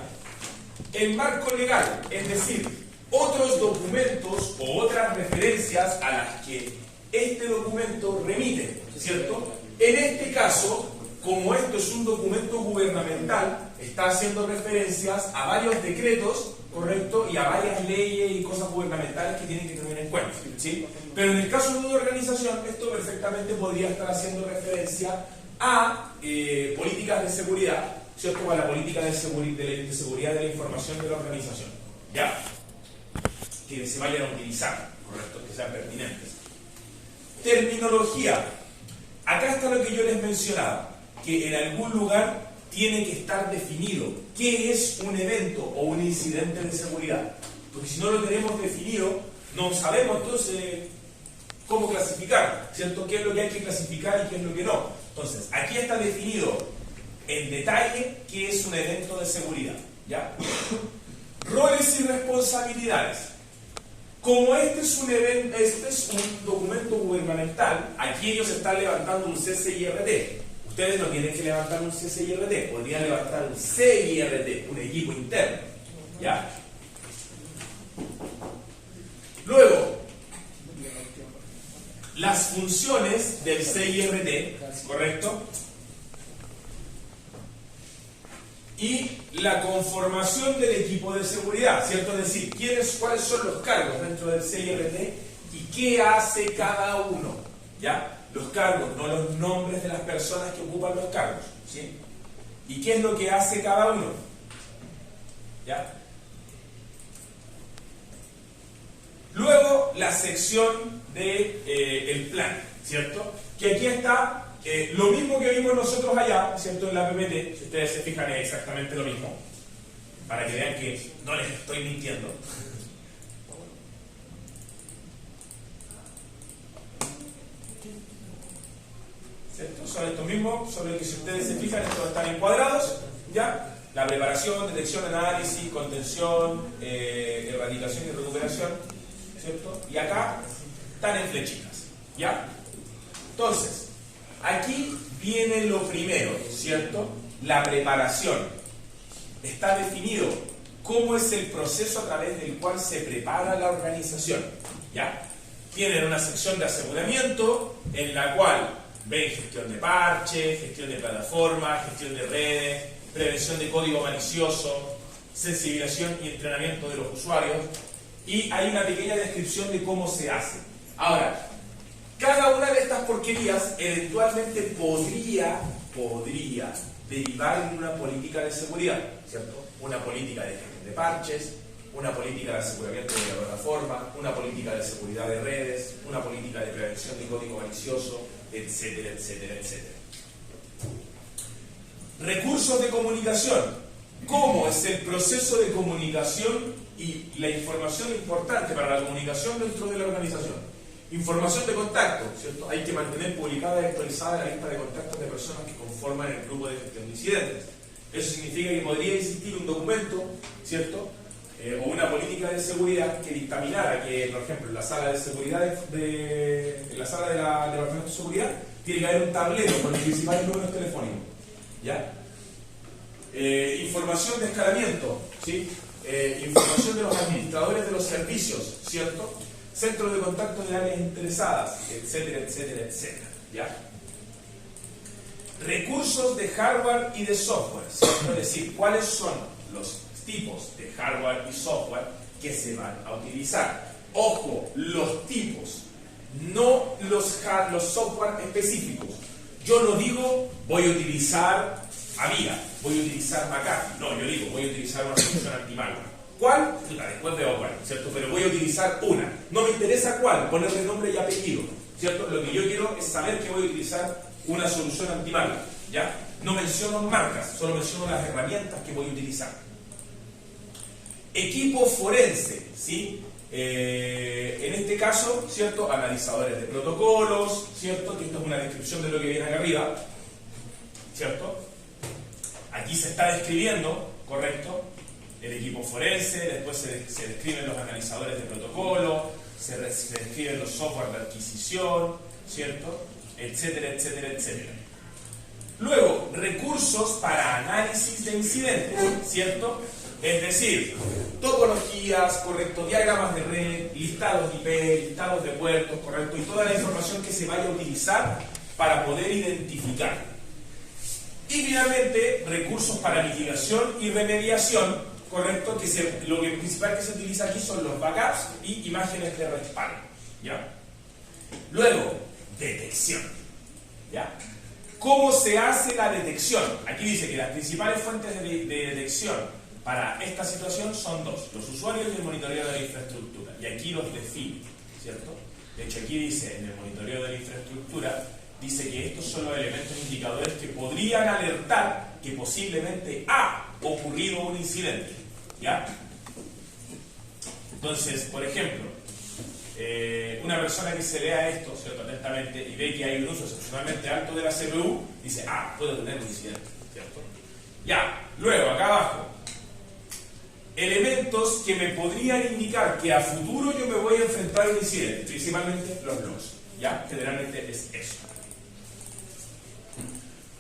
El marco legal, es decir, otros documentos o otras referencias a las que este documento remite, ¿cierto? En este caso, como esto es un documento gubernamental, está haciendo referencias a varios decretos, ¿correcto? Y a varias leyes y cosas gubernamentales que tienen que tener en cuenta, ¿sí? Pero en el caso de una organización, esto perfectamente podría estar haciendo referencia a políticas de seguridad, ¿cierto? A la política de seguridad de la información de la organización, ¿ya? Que se vayan a utilizar, ¿correcto? Que sean pertinentes. Terminología. Acá está lo que yo les mencionaba, que en algún lugar tiene que estar definido qué es un evento o un incidente de seguridad. Porque si no lo tenemos definido, no sabemos entonces cómo clasificar, ¿cierto? ¿Qué es lo que hay que clasificar y qué es lo que no? Entonces, aquí está definido en detalle qué es un evento de seguridad, ¿ya? Roles y responsabilidades. Como este es un documento gubernamental, aquí ellos están levantando un CCIRT. Ustedes no tienen que levantar un CCIRT, podrían levantar un CIRT, un equipo interno, ¿ya? Luego, las funciones del CIRT, ¿correcto? Y la conformación del equipo de seguridad, ¿cierto? Es decir, cuáles son los cargos dentro del CIRT y qué hace cada uno, ¿ya? Los cargos, no los nombres de las personas que ocupan los cargos, ¿sí? ¿Y qué es lo que hace cada uno? ¿Ya? Luego, la sección del plan, ¿cierto? Que aquí está lo mismo que vimos nosotros allá, ¿cierto? En la PPT, si ustedes se fijan es exactamente lo mismo, para que vean que no les estoy mintiendo. ¿Cierto? Son estos mismos, sobre el que si ustedes se fijan, estos están encuadrados, ¿ya? La preparación, detección, análisis, contención, erradicación y recuperación, ¿cierto? Y acá están en flechitas, ¿ya? Entonces, aquí viene lo primero, ¿cierto? La preparación. Está definido cómo es el proceso a través del cual se prepara la organización, ¿ya? Tienen una sección de aseguramiento en la cual ven gestión de parches, gestión de plataformas, gestión de redes, prevención de código malicioso, sensibilización y entrenamiento de los usuarios, y hay una pequeña descripción de cómo se hace. Ahora, cada una de estas porquerías eventualmente podría derivar en una política de seguridad, ¿cierto? Una política de gestión de parches, una política de aseguramiento de la plataforma, una política de seguridad de redes, una política de prevención de código malicioso, etcétera, etcétera, etcétera. Recursos de comunicación. ¿Cómo es el proceso de comunicación y la información importante para la comunicación dentro de la organización? Información de contacto, ¿cierto? Hay que mantener publicada y actualizada la lista de contactos de personas que conforman el grupo de gestión de incidentes. Eso significa que podría existir un documento, ¿cierto? O una política de seguridad que dictaminara que, por ejemplo, en la sala de seguridad en la sala del departamento de seguridad tiene que haber un tablero con los principales números telefónicos, ¿ya? Información de escalamiento, ¿sí? Información de los administradores de los servicios, ¿cierto? Centros de contacto de áreas interesadas, etcétera, etcétera, etcétera, ¿ya? Recursos de hardware y de software, ¿cierto? Es decir, cuáles son los tipos de hardware y software que se van a utilizar. Ojo, los tipos, no los software específicos. Yo no digo voy a utilizar Amiga, voy a utilizar McAfee. No, yo digo voy a utilizar una solución anti-malware. ¿Cuál? Después veo cuál, ¿cierto? Pero voy a utilizar una. No me interesa cuál, ponerle nombre y apellido, ¿cierto? Lo que yo quiero es saber que voy a utilizar una solución anti-malware, ¿ya? No menciono marcas, solo menciono las herramientas que voy a utilizar. Equipo forense, ¿sí? En este caso, ¿cierto? Analizadores de protocolos, ¿cierto? Que esto es una descripción de lo que viene acá arriba, ¿cierto? Aquí se está describiendo, ¿correcto?, el equipo forense, después se describen los analizadores de protocolo, se describen los software de adquisición, ¿cierto?, etcétera, etcétera, etcétera. Luego, recursos para análisis de incidentes, ¿cierto? Es decir, topologías, correcto, diagramas de red, listados de IP, listados de puertos, correcto, y toda la información que se vaya a utilizar para poder identificar. Y finalmente, recursos para mitigación y remediación, correcto, lo principal que se utiliza aquí son los backups y imágenes de respaldo, ¿ya? Luego, detección, ¿ya? ¿Cómo se hace la detección? Aquí dice que las principales fuentes de detección para esta situación son dos: los usuarios y el monitoreo de la infraestructura. Y aquí los define, ¿cierto? De hecho, aquí dice, en el monitoreo de la infraestructura, dice que estos son los elementos indicadores que podrían alertar que posiblemente ha ocurrido un incidente, ¿ya? Entonces, por ejemplo, una persona que se lea esto, ¿cierto?, atentamente, y ve que hay un uso excepcionalmente alto de la CPU, dice, puedo tener un incidente, ¿cierto? Ya, luego, acá abajo, elementos que me podrían indicar que a futuro yo me voy a enfrentar a un incidente, principalmente los logs, ¿ya? Generalmente es eso.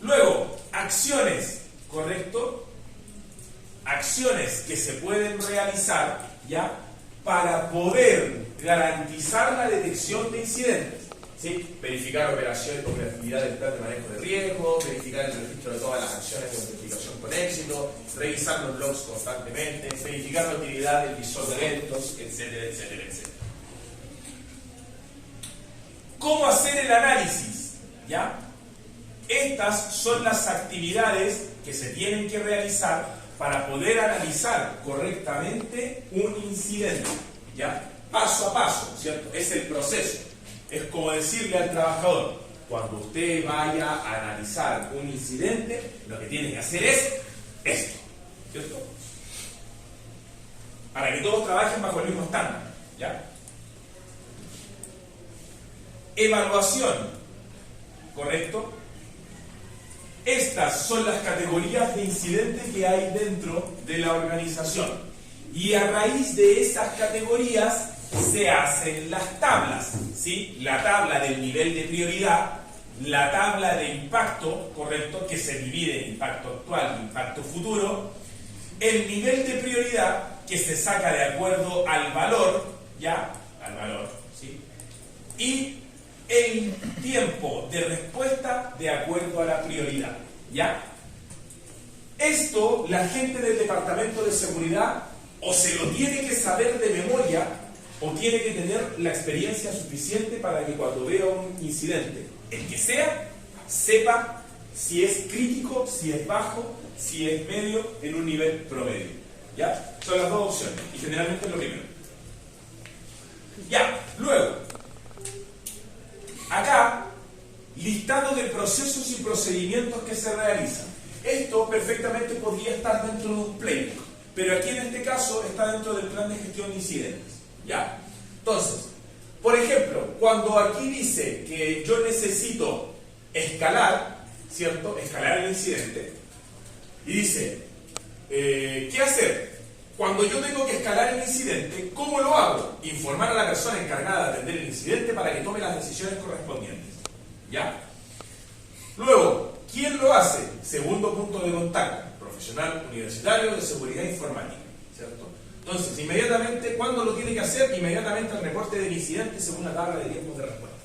Luego, acciones, ¿correcto? Acciones que se pueden realizar, ¿ya?, para poder garantizar la detección de incidentes, ¿sí? Verificar operatividad del plan de manejo de riesgo, verificar el registro de todas las acciones de autenticación con éxito, revisar los logs constantemente, verificar la utilidad del visor de eventos, etcétera, etcétera, etcétera. ¿Cómo hacer el análisis? ¿Ya? Estas son las actividades que se tienen que realizar para poder analizar correctamente un incidente, ¿ya? Paso a paso, ¿cierto? Es el proceso. Es como decirle al trabajador, cuando usted vaya a analizar un incidente, lo que tiene que hacer es esto, ¿cierto? Para que todos trabajen bajo el mismo estándar, ¿ya? Evaluación, ¿correcto? Estas son las categorías de incidentes que hay dentro de la organización. Y a raíz de esas categorías se hacen las tablas, ¿sí? La tabla del nivel de prioridad, la tabla de impacto, ¿correcto?, que se divide en impacto actual e impacto futuro, el nivel de prioridad que se saca de acuerdo al valor, ¿ya? Al valor, ¿sí? Y el tiempo de respuesta de acuerdo a la prioridad, ¿ya? Esto la gente del departamento de seguridad o se lo tiene que saber de memoria o tiene que tener la experiencia suficiente para que cuando vea un incidente, el que sea, sepa si es crítico, si es bajo, si es medio, en un nivel promedio, ¿ya? Son las dos opciones y generalmente es lo primero. Ya, luego, acá, listado de procesos y procedimientos que se realizan. Esto perfectamente podría estar dentro de un playbook, pero aquí en este caso está dentro del plan de gestión de incidentes, ¿ya? Entonces, por ejemplo, cuando aquí dice que yo necesito escalar, ¿cierto? Escalar el incidente, y dice, ¿qué hacer? Cuando yo tengo que escalar el incidente, ¿cómo lo hago? Informar a la persona encargada de atender el incidente para que tome las decisiones correspondientes, ¿ya? Luego, ¿quién lo hace? Segundo punto de contacto, profesional universitario de seguridad informática, ¿cierto? Entonces, inmediatamente, ¿cuándo lo tiene que hacer? Inmediatamente el reporte del incidente según la tabla de tiempos de respuesta.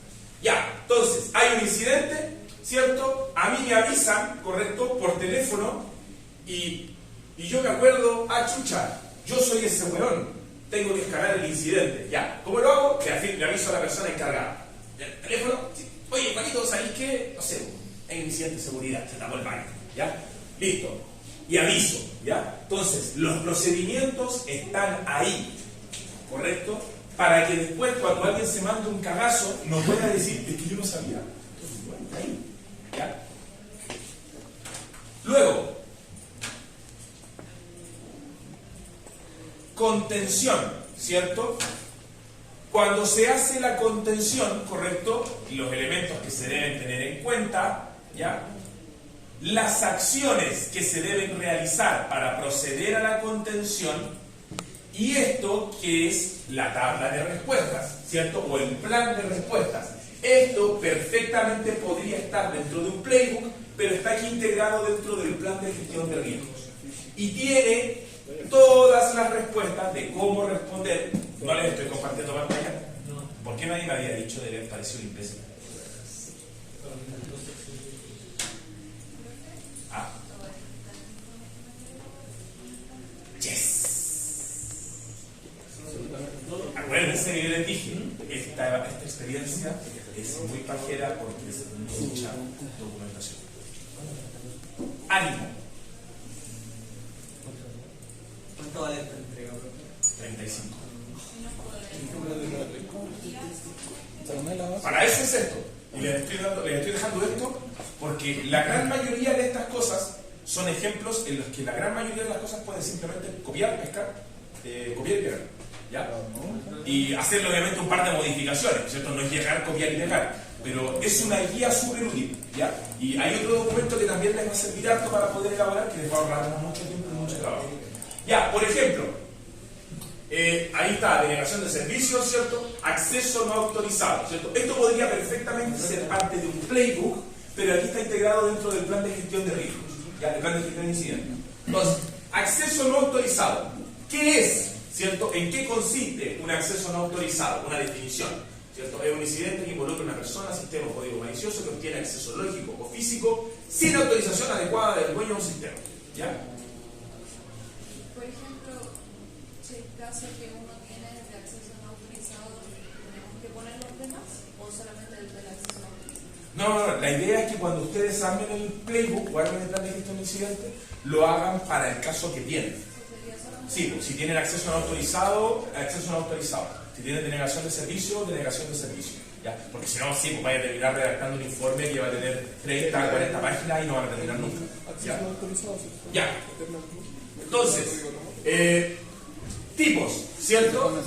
Ya, entonces, hay un incidente, ¿cierto? A mí me avisan, ¿correcto?, por teléfono y yo me acuerdo, chucha, yo soy ese weón, tengo que escalar el incidente. Ya, ¿cómo lo hago? Le aviso a la persona encargada. El teléfono, sí. Oye, Juanito, ¿sabéis qué? No sé, hay un incidente de seguridad, se tapó el baño, ¿ya? Listo. Y aviso, ¿ya? Entonces, los procedimientos están ahí, ¿correcto? Para que después, cuando alguien se mande un cagazo, no pueda decir, es que yo no sabía. Entonces, bueno, está ahí, ¿ya? Luego, contención, ¿cierto? Cuando se hace la contención, ¿correcto? Y los elementos que se deben tener en cuenta, ¿ya? las acciones que se deben realizar para proceder a la contención y esto que es la tabla de respuestas, ¿cierto? O el plan de respuestas. Esto perfectamente podría estar dentro de un playbook, pero está aquí integrado dentro del plan de gestión de riesgos. Y tiene todas las respuestas de cómo responder. No les estoy compartiendo pantalla. ¿Por qué nadie me había dicho de haber parecido un imbécil? Ah. Yes. Acuérdense que yo les dije, esta experiencia es muy pajera porque es mucha documentación. Ánimo. ¿Cuánto vale esta entrega? 35. ¿35? Para eso es esto. Y les estoy dejando esto porque la gran mayoría de estas cosas son ejemplos en los que la gran mayoría de las cosas pueden simplemente copiar, pescar, copiar y pegar. ¿Ya? Y hacerle obviamente un par de modificaciones, ¿cierto? No es llegar, copiar y pegar, pero es una guía súper útil, ¿ya? Y hay otro documento que también les va a servir harto para poder elaborar, que les va a ahorrar mucho tiempo y mucho trabajo. Ya, por ejemplo, ahí está, denegación de servicios, ¿cierto? Acceso no autorizado, ¿cierto? Esto podría perfectamente ser parte de un playbook, pero aquí está integrado dentro del plan de gestión de riesgos, ¿ya? El plan de gestión de incidentes. Entonces, acceso no autorizado, ¿qué es? ¿Cierto? ¿En qué consiste un acceso no autorizado? Una definición, ¿cierto? Es un incidente que involucra a una persona, sistema o código malicioso que obtiene acceso lógico o físico sin autorización adecuada del dueño de un sistema. ¿Ya? Por ejemplo, si el caso que uno tiene de acceso no autorizado, ¿tenemos que poner los demás o solamente el del acceso no autorizado? No, la idea es que cuando ustedes armen el playbook o armen el plan de gestión de incidentes, lo hagan para el caso que tienen. Sí, pues, si tienen acceso no autorizado, acceso no autorizado. Si tienen denegación de servicio, denegación de servicio. ¿Ya? Porque si no, sí, pues vaya a terminar redactando un informe que va a tener 30, 40 páginas y no van a terminar nunca. ¿Ya? Ya. Entonces, tipos, ¿cierto?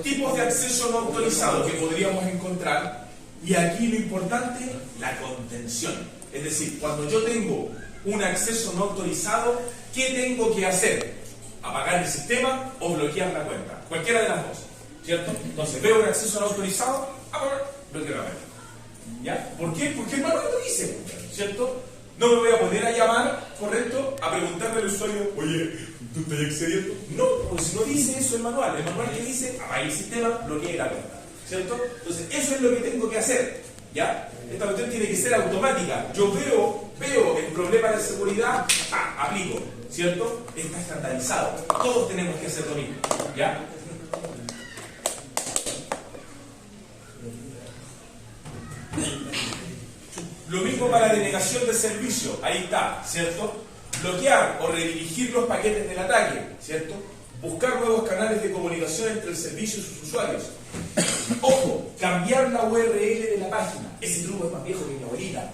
Tipos de acceso no autorizado que podríamos encontrar. Y aquí lo importante, la contención. Es decir, cuando yo tengo un acceso no autorizado, ¿qué tengo que hacer? Apagar el sistema o bloquear la cuenta. Cualquiera de las dos, ¿cierto? Entonces veo un acceso no autorizado, apagar, bloquear la cuenta. ¿Ya? ¿Por qué? Porque el manual lo dice, ¿cierto? No me voy a poner a llamar, ¿correcto? A preguntarle al usuario, oye, ¿tú estás accediendo? No, porque si no dice eso el manual que dice, apague el sistema, bloquee la cuenta, ¿cierto? Entonces eso es lo que tengo que hacer, ¿ya? Esta cuestión tiene que ser automática. Yo veo el problema de seguridad, aplico, ¿cierto? Está estandarizado. Todos tenemos que hacer lo mismo, ¿ya? Lo mismo para denegación de servicio, ahí está, ¿cierto? Bloquear o redirigir los paquetes del ataque, ¿cierto? Buscar nuevos canales de comunicación entre el servicio y sus usuarios. Ojo, cambiar la URL de la página. Ese truco es más viejo que mi abuelita.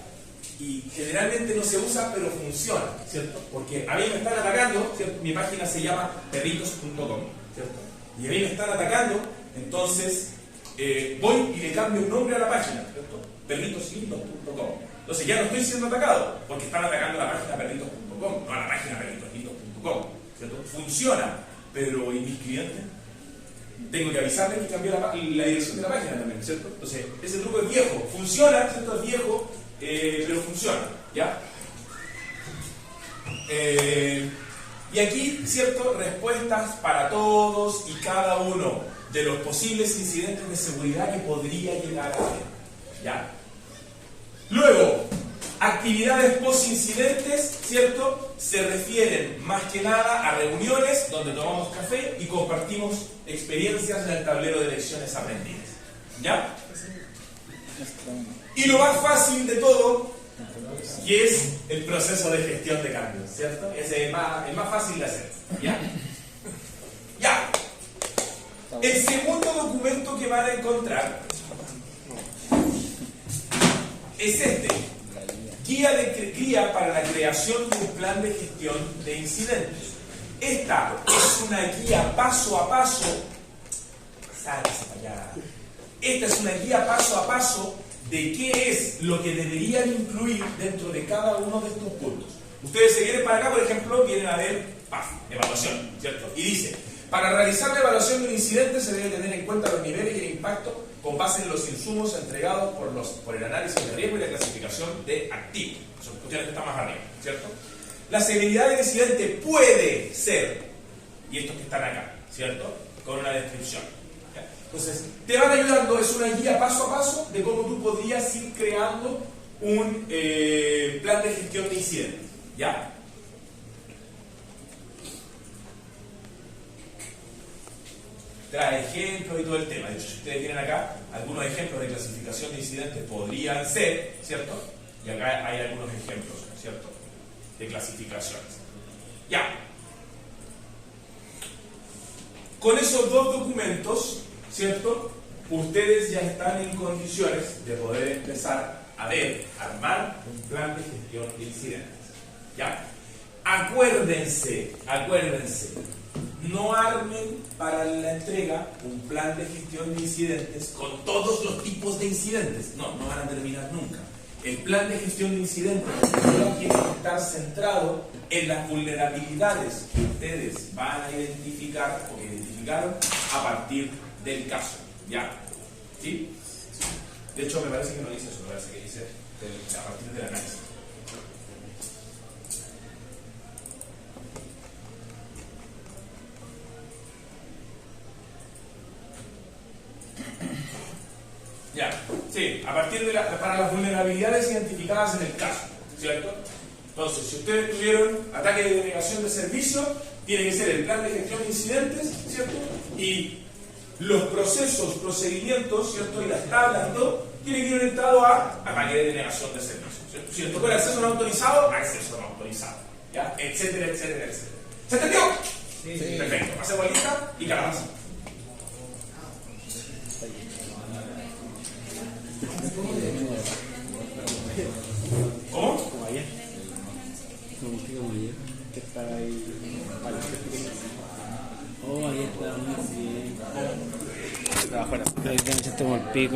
Y generalmente no se usa, pero funciona, ¿cierto? Porque a mí me están atacando, ¿cierto? Mi página se llama perritos.com, ¿cierto? Y a mí me están atacando, entonces voy y le cambio un nombre a la página, ¿cierto? perritoslindos.com. Entonces ya no estoy siendo atacado, porque están atacando la página perritos.com, no a la página perritoslindos.com, ¿cierto? Funciona, pero ¿y mis clientes? Tengo que avisarles que cambié la dirección de la página también, ¿cierto? Entonces, ese truco es viejo, funciona, ¿cierto? Es viejo, pero funciona, ¿ya? Y aquí, ¿cierto? Respuestas para todos y cada uno de los posibles incidentes de seguridad que podría llegar a haber, ¿ya? Luego, actividades post-incidentes, ¿cierto? Se refieren más que nada a reuniones donde tomamos café y compartimos experiencias en el tablero de lecciones aprendidas, ¿ya? Y lo más fácil de todo, que es el proceso de gestión de cambios, ¿cierto? Ese es el más fácil de hacer, ¿ya? Ya. El segundo documento que van a encontrar es este. Guía para la creación de un plan de gestión de incidentes. Esta es una guía paso a paso. Esta es una guía paso a paso de qué es lo que deberían incluir dentro de cada uno de estos puntos. Ustedes se vienen para acá, por ejemplo, vienen a ver evaluación, ¿cierto? Y dice, para realizar la evaluación de un incidente se debe tener en cuenta los niveles y el impacto con base en los insumos entregados por el análisis de riesgo y la clasificación de activos. Son cuestiones que están más arriba, ¿cierto? La severidad del incidente puede ser, y estos que están acá, ¿cierto? Con una descripción. ¿Ya? Entonces, te van ayudando, es una guía paso a paso de cómo tú podrías ir creando un plan de gestión de incidentes. ¿Ya? Trae ejemplos y todo el tema. De hecho, si ustedes vienen acá, algunos ejemplos de clasificación de incidentes podrían ser, ¿cierto? Y acá hay algunos ejemplos, ¿cierto? De clasificaciones. Ya. Con esos dos documentos, ¿cierto? Ustedes ya están en condiciones de poder empezar a armar un plan de gestión de incidentes. ¿Ya? Acuérdense, no armen para la entrega un plan de gestión de incidentes con todos los tipos de incidentes. No van a terminar nunca. El plan de gestión de incidentes tiene que estar centrado en las vulnerabilidades que ustedes van a identificar o que identificaron a partir del caso. ¿Ya? ¿Sí? De hecho, me parece que no dice eso, me parece que dice a partir del análisis. Ya, sí, a partir de para las vulnerabilidades identificadas en el caso, ¿cierto? Entonces, si ustedes tuvieron ataque de denegación de servicio, tiene que ser el plan de gestión de incidentes, ¿cierto? Y los procesos, procedimientos, ¿cierto? Y las tablas y todo, tienen que ir orientado a ataque de denegación de servicio, ¿cierto? Si les tocó el acceso no autorizado, acceso no autorizado, ¿ya? Etcétera, etcétera, etcétera. ¿Se entendió? Sí. Perfecto, pase bolita y calabaza. ¿Cómo? Como ayer. Como ayer. Que estaba ahí. Oh, ayer estaba muy bien. Estaba afuera. Pero ahorita me echaste como el pico.